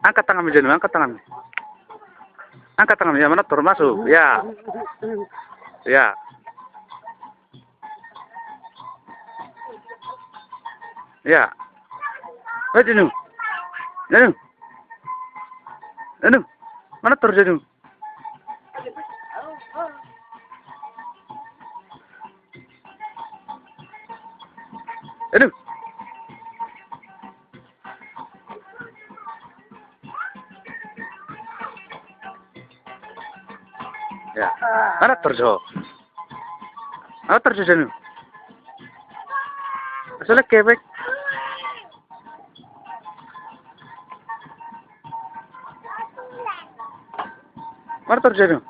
Angkat tangan Jenu, angkat tangan. Angkat tangan, ya mana tur masuk, ya. Ya. Ya. Jenu. Jenu. Jenu. Mana tur Jenu? Jenu. Ya. Mana terjo? Mana terjo Jenu? Asalnya kebek. Mana terjo Jenu?